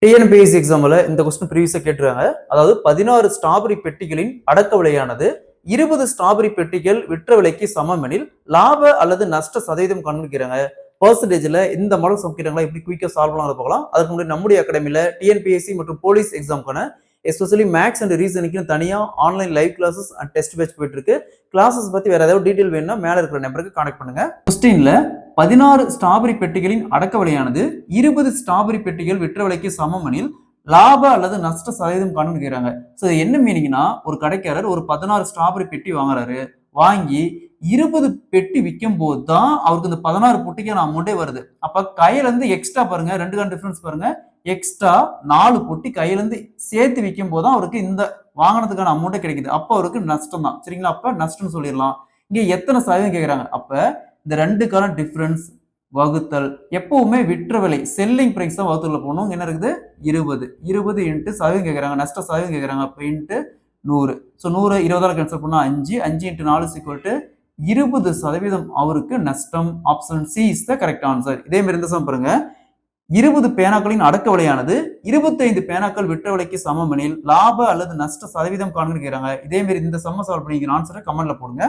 TNPSC எக்ஸாம்ல இந்த question ப்ரீவியஸா கேட்டிருக்காங்க. அதாவது 16 ஸ்ட்ராபெரி பெட்டிகளின் அடக்க விலையானது 20 ஸ்ட்ராபெரி பெட்டிகள் விற்ற விலைக்கு சமம் எனில் லாப அல்லது நஷ்ட சதவீதம் கண்டுபிடிக்கிறாங்க. பெர்சன்டேஜ்ல இந்த மாடல் சம்கிட்டாங்களா எப்படி குயிக்கா சால்வ் பண்ணலாம் பார்க்கலாம். அதுக்கு முன்னாடி நம்முடைய அகாடமில டிஎன்பிஎஸ்சி மற்றும் போலீஸ் எக்ஸாம்க்கான எஸ்பெஷலி மேக்ஸ் அண்ட் ரீசனிங்க்கு தனியா online live classes and test batch போயிட்டு இருக்கு. கிளாஸஸ் பத்தி வேற ஏதாவது டீடைல் வேணும்னா மேல இருக்கிற நம்பருக்கு கான்டாக்ட் பண்ணுங்க. கொஸ்டின்ல 16 ஸ்ட்ராபெரி பெட்டிகளின் அடக்க விலையானது 20 ஸ்ட்ராபெரி பெட்டிகள் விற்ற விலைக்கு சமம் எனில் லாப அல்லது நஷ்ட சதவீதம் கண்டுபிடிக்கிறாங்க. ஸோ என்ன மீனிங்னா, ஒரு கடைக்காரர் ஒரு 16 ஸ்ட்ராபெரி பெட்டி வாங்குறாரு. வாங்கி 20 பெட்டி விற்கும் போது தான் அவருக்கு இந்த 16 பொட்டிக்கான அமௌண்டே வருது. அப்ப கையில இருந்து எக்ஸ்ட்ரா பாருங்க, ரெண்டுக்கான டிஃபரன்ஸ் பாருங்க. எக்ஸ்ட்ரா 4 பொட்டி கையில இருந்து சேர்த்து விற்கும் போது தான் அவருக்கு இந்த வாங்கினதுக்கான அமௌண்டே கிடைக்குது. அப்ப அவருக்கு நஷ்டம் தான். சரிங்களா? அப்ப நஷ்டம்னு சொல்லிடலாம். இங்க எத்தனை சதவீதம் கேட்கறாங்க. அப்ப இந்த ரெண்டுக்கான டிஃபரன்ஸ் வகுத்தல் எப்பவுமே விற்ற விலை செல்லிங் பிரைஸ் தான் வகுத்தல போகணும். என்ன இருக்குது 20 இன்ட்டு சதவீதம் கேட்கறாங்க, நஷ்ட சதவீதம் கேட்கறாங்க. அப்ப இன்ட்டு 100. ஸோ 100 20ஆல் கேன்சல் பண்ணா 5 இன்ட்டு 4 ஈக்குவல் டு 20% அவருக்கு நஷ்டம். Option C is the correct answer. இதே மாதிரி இந்த சம் பாருங்க. 20 பேனாக்களின் அடக்க விலையானது 25 பேனாக்கள் விற்ற விலைக்கு சமம் எனில் லாப அல்லது நஷ்ட சதவீதம் காண்கிறாங்க. இதே மாதிரி இந்த சம்ம சால்வ் பண்ணிக்கிற ஆன்சரை கமெண்ட்ல போடுங்க.